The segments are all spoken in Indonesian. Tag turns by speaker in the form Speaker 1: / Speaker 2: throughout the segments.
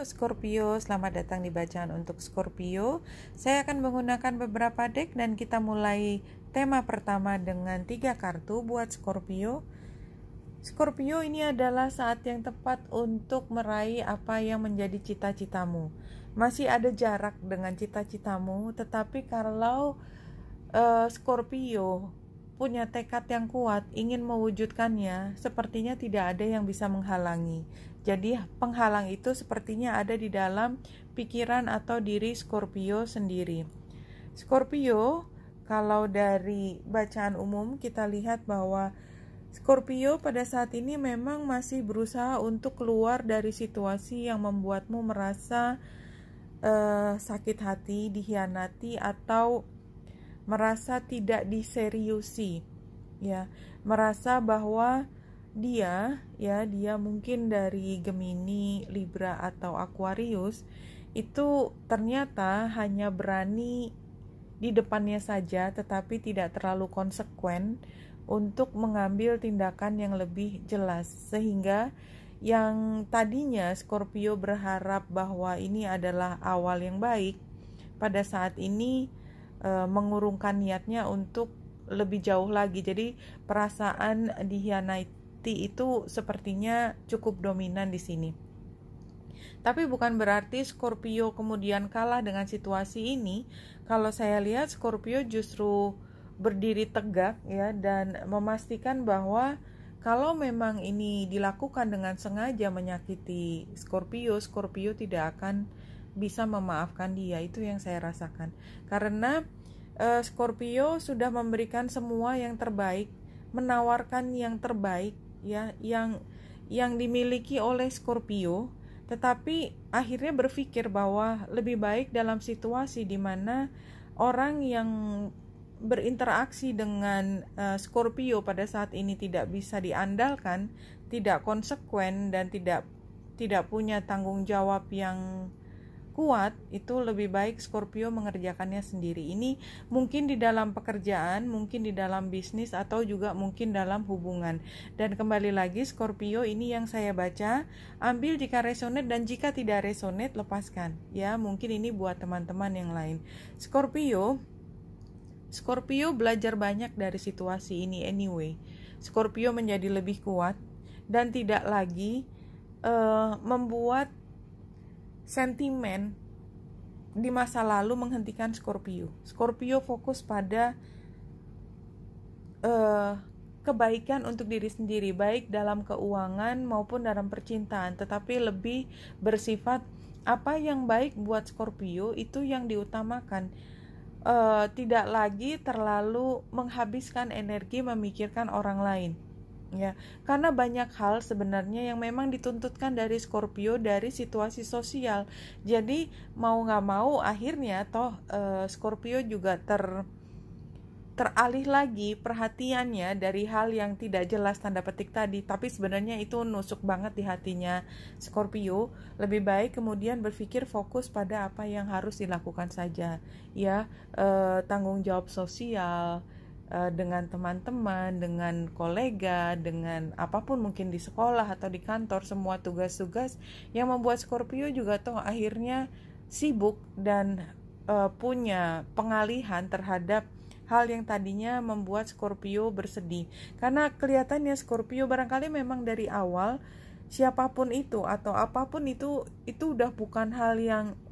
Speaker 1: Halo Scorpio, selamat datang di bacaan untuk Scorpio. Saya akan menggunakan beberapa deck dan kita mulai tema pertama dengan 3 kartu buat Scorpio. Scorpio, ini adalah saat yang tepat untuk meraih apa yang menjadi cita-citamu. Masih ada jarak dengan cita-citamu, tetapi kalau Scorpio punya tekad yang kuat ingin mewujudkannya, sepertinya tidak ada yang bisa menghalangi. Jadi penghalang itu sepertinya ada di dalam pikiran atau diri Scorpio sendiri. Scorpio, kalau dari bacaan umum kita lihat bahwa Scorpio pada saat ini memang masih berusaha untuk keluar dari situasi yang membuatmu merasa sakit hati, dikhianati, atau merasa tidak diseriusi, ya, merasa bahwa dia mungkin dari Gemini, Libra atau Aquarius itu ternyata hanya berani di depannya saja, tetapi tidak terlalu konsekuen untuk mengambil tindakan yang lebih jelas, sehingga yang tadinya Scorpio berharap bahwa ini adalah awal yang baik, pada saat ini mengurungkan niatnya untuk lebih jauh lagi. Jadi perasaan dikhianati itu sepertinya cukup dominan di sini. Tapi bukan berarti Scorpio kemudian kalah dengan situasi ini. Kalau saya lihat Scorpio justru berdiri tegak, ya, dan memastikan bahwa kalau memang ini dilakukan dengan sengaja menyakiti Scorpio, Scorpio tidak akan bisa memaafkan dia. Itu yang saya rasakan. Karena Scorpio sudah memberikan semua yang terbaik, menawarkan yang terbaik, ya, yang dimiliki oleh Scorpio, tetapi akhirnya berpikir bahwa lebih baik dalam situasi di mana orang yang berinteraksi dengan Scorpio pada saat ini tidak bisa diandalkan, tidak konsekuen, dan tidak punya tanggung jawab yang kuat, itu lebih baik Scorpio mengerjakannya sendiri. Ini mungkin di dalam pekerjaan, mungkin di dalam bisnis, atau juga mungkin dalam hubungan. Dan kembali lagi Scorpio, ini yang saya baca, ambil jika resonate, dan jika tidak resonate lepaskan, ya. Mungkin ini buat teman-teman yang lain. Scorpio belajar banyak dari situasi ini anyway. Scorpio menjadi lebih kuat dan tidak lagi membuat sentimen di masa lalu menghentikan Scorpio. Scorpio fokus pada kebaikan untuk diri sendiri, baik dalam keuangan maupun dalam percintaan, tetapi lebih bersifat apa yang baik buat Scorpio itu yang diutamakan. Tidak lagi terlalu menghabiskan energi memikirkan orang lain, ya, karena banyak hal sebenarnya yang memang dituntutkan dari Scorpio dari situasi sosial. Jadi mau nggak mau akhirnya Scorpio juga teralih lagi perhatiannya dari hal yang tidak jelas tanda petik tadi, tapi sebenarnya itu nusuk banget di hatinya Scorpio. Lebih baik kemudian berpikir fokus pada apa yang harus dilakukan saja, ya, tanggung jawab sosial, dengan teman-teman, dengan kolega, dengan apapun, mungkin di sekolah atau di kantor, semua tugas-tugas yang membuat Scorpio juga akhirnya sibuk dan punya pengalihan terhadap hal yang tadinya membuat Scorpio bersedih. Karena kelihatannya Scorpio barangkali memang dari awal siapapun itu atau apapun itu udah bukan hal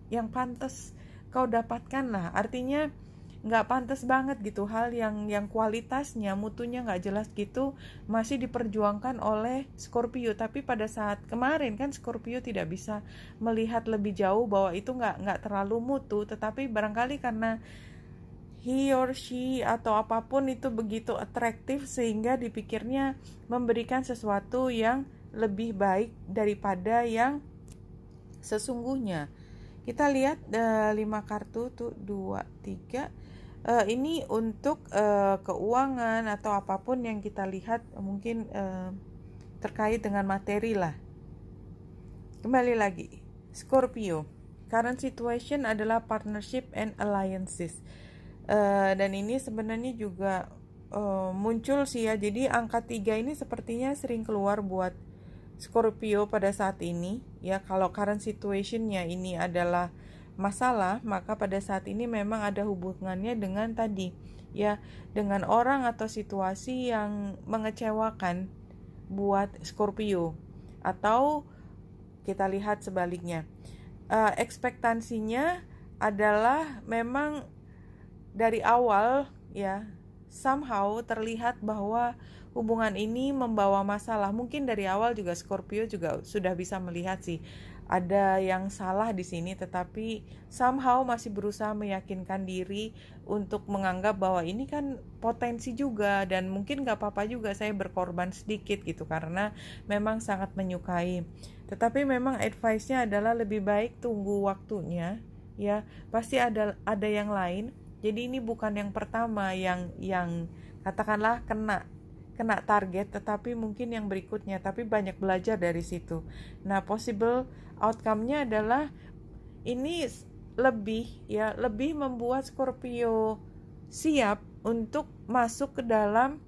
Speaker 1: yang pantas kau dapatkan lah. Artinya nggak pantas banget gitu, hal yang kualitasnya, mutunya nggak jelas gitu masih diperjuangkan oleh Scorpio. Tapi pada saat kemarin kan Scorpio tidak bisa melihat lebih jauh bahwa itu nggak terlalu mutu, tetapi barangkali karena he or she atau apapun itu begitu atraktif sehingga dipikirnya memberikan sesuatu yang lebih baik daripada yang sesungguhnya. Kita lihat 5 kartu tuh, 2, 3. Ini untuk keuangan atau apapun yang kita lihat mungkin terkait dengan materi lah. Kembali lagi Scorpio, current situation adalah partnership and alliances, dan ini sebenarnya juga muncul sih, ya. Jadi angka 3 ini sepertinya sering keluar buat Scorpio pada saat ini, Ya, kalau current situationnya ini adalah masalah, maka pada saat ini memang ada hubungannya dengan tadi, ya, dengan orang atau situasi yang mengecewakan buat Scorpio. Atau kita lihat sebaliknya, ekspektasinya adalah memang dari awal, ya, somehow terlihat bahwa hubungan ini membawa masalah. Mungkin dari awal juga Scorpio juga sudah bisa melihat sih ada yang salah di sini, tetapi somehow masih berusaha meyakinkan diri untuk menganggap bahwa ini kan potensi juga, dan mungkin gak apa-apa juga saya berkorban sedikit gitu, karena memang sangat menyukai. Tetapi memang advice-nya adalah lebih baik tunggu waktunya, ya, pasti ada yang lain. Jadi ini bukan yang pertama yang katakanlah kena target, tetapi mungkin yang berikutnya, tapi banyak belajar dari situ. Nah, possible outcome-nya adalah ini lebih membuat Scorpio siap untuk masuk ke dalam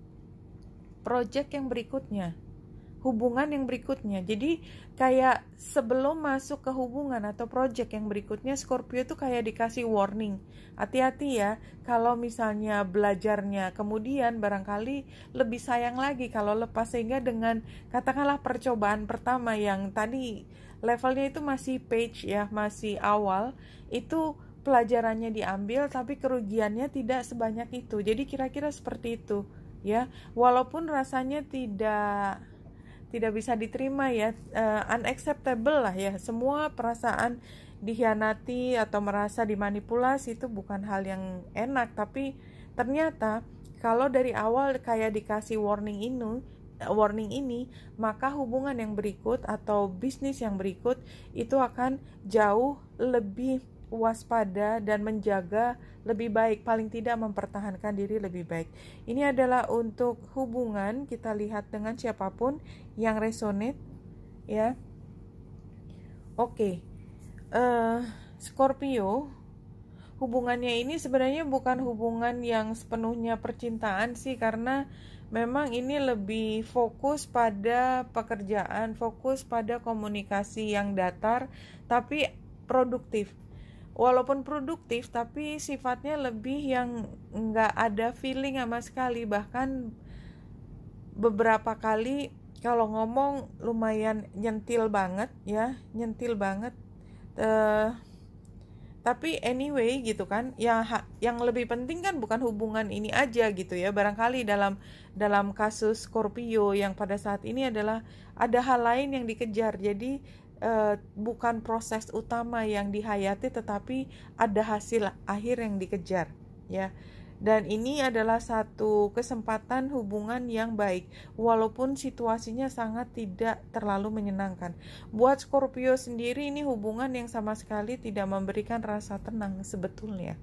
Speaker 1: project yang berikutnya, hubungan yang berikutnya. Jadi kayak sebelum masuk ke hubungan atau project yang berikutnya, Scorpio tuh kayak dikasih warning, hati-hati ya, kalau misalnya belajarnya kemudian barangkali lebih sayang lagi kalau lepas, sehingga dengan katakanlah percobaan pertama yang tadi levelnya itu masih page ya, masih awal, itu pelajarannya diambil tapi kerugiannya tidak sebanyak itu. Jadi kira-kira seperti itu ya, walaupun rasanya tidak bisa diterima ya, unacceptable lah ya, semua perasaan dikhianati atau merasa dimanipulasi itu bukan hal yang enak, tapi ternyata kalau dari awal kayak dikasih warning ini, maka hubungan yang berikut atau bisnis yang berikut itu akan jauh lebih waspada dan menjaga lebih baik, paling tidak mempertahankan diri lebih baik. Ini adalah untuk hubungan, kita lihat dengan siapapun yang resonate ya. Oke. Scorpio, hubungannya ini sebenarnya bukan hubungan yang sepenuhnya percintaan sih, karena memang ini lebih fokus pada pekerjaan, fokus pada komunikasi yang datar tapi produktif. Walaupun produktif, tapi sifatnya lebih yang nggak ada feeling sama sekali. Bahkan beberapa kali kalau ngomong lumayan nyentil banget ya, nyentil banget. Tapi anyway gitu kan, yang lebih penting kan bukan hubungan ini aja gitu ya. Barangkali dalam kasus Scorpio yang pada saat ini adalah ada hal lain yang dikejar. Jadi bukan proses utama yang dihayati, tetapi ada hasil akhir yang dikejar ya. Dan ini adalah satu kesempatan hubungan yang baik, walaupun situasinya sangat tidak terlalu menyenangkan. Buat Scorpio sendiri ini hubungan yang sama sekali tidak memberikan rasa tenang sebetulnya.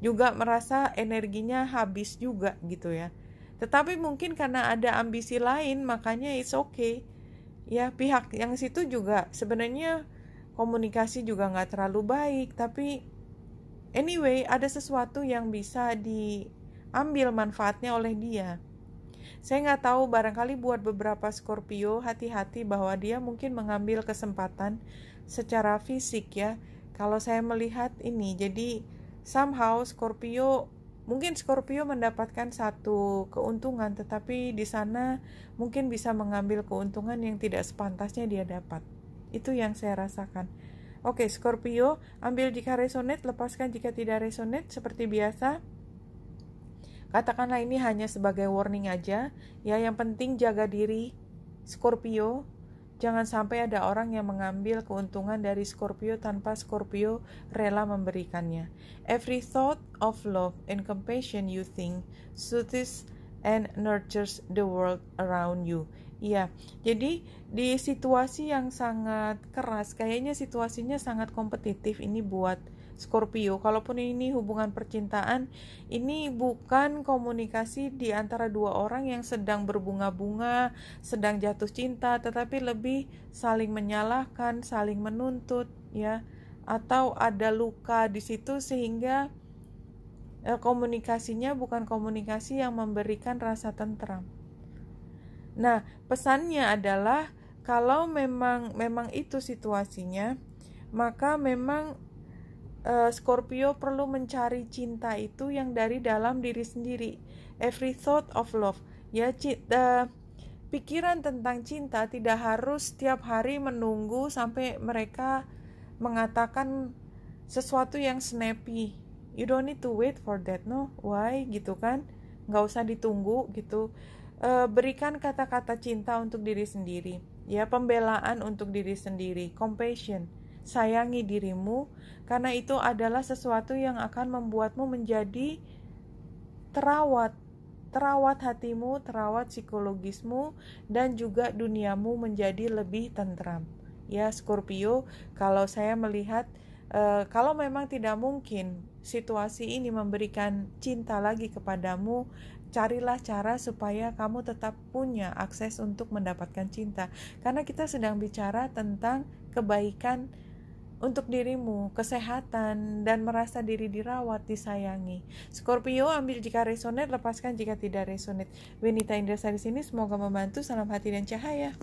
Speaker 1: Juga merasa energinya habis juga gitu ya. Tetapi mungkin karena ada ambisi lain, makanya it's okay. Ya, pihak yang situ juga sebenarnya komunikasi juga nggak terlalu baik, tapi anyway ada sesuatu yang bisa diambil manfaatnya oleh dia. Saya nggak tahu, barangkali buat beberapa Scorpio hati-hati bahwa dia mungkin mengambil kesempatan secara fisik ya. Kalau saya melihat ini, jadi somehow Mungkin Scorpio mendapatkan satu keuntungan, tetapi di sana mungkin bisa mengambil keuntungan yang tidak sepantasnya dia dapat. Itu yang saya rasakan. Oke, Scorpio, ambil jika resonate, lepaskan jika tidak resonate. Seperti biasa, katakanlah ini hanya sebagai warning aja. Ya, yang penting jaga diri, Scorpio. Jangan sampai ada orang yang mengambil keuntungan dari Scorpio tanpa Scorpio rela memberikannya. Every thought of love and compassion you think soothes and nurtures the world around you. Iya, jadi di situasi yang sangat keras, kayaknya situasinya sangat kompetitif ini buat Scorpio. Kalaupun ini hubungan percintaan, ini bukan komunikasi di antara dua orang yang sedang berbunga-bunga, sedang jatuh cinta, tetapi lebih saling menyalahkan, saling menuntut ya, atau ada luka di situ sehingga komunikasinya bukan komunikasi yang memberikan rasa tentram. Nah, pesannya adalah Kalau memang itu situasinya, maka memang Scorpio perlu mencari cinta itu yang dari dalam diri sendiri. Every thought of love. Ya, pikiran tentang cinta tidak harus setiap hari menunggu sampai mereka mengatakan sesuatu yang snappy. You don't need to wait for that, no? Why? Gitu kan? Nggak usah ditunggu gitu. Berikan kata-kata cinta untuk diri sendiri. Ya, pembelaan untuk diri sendiri. Compassion. Sayangi dirimu, karena itu adalah sesuatu yang akan membuatmu menjadi terawat hatimu, terawat psikologismu, dan juga duniamu menjadi lebih tentram. Ya, Scorpio, kalau saya melihat kalau memang tidak mungkin situasi ini memberikan cinta lagi kepadamu, carilah cara supaya kamu tetap punya akses untuk mendapatkan cinta, karena kita sedang bicara tentang kebaikan untuk dirimu, kesehatan, dan merasa diri dirawat, disayangi. Scorpio, ambil jika resonate, lepaskan jika tidak resonate. Winita Indrasari di sini, semoga membantu. Salam hati dan cahaya.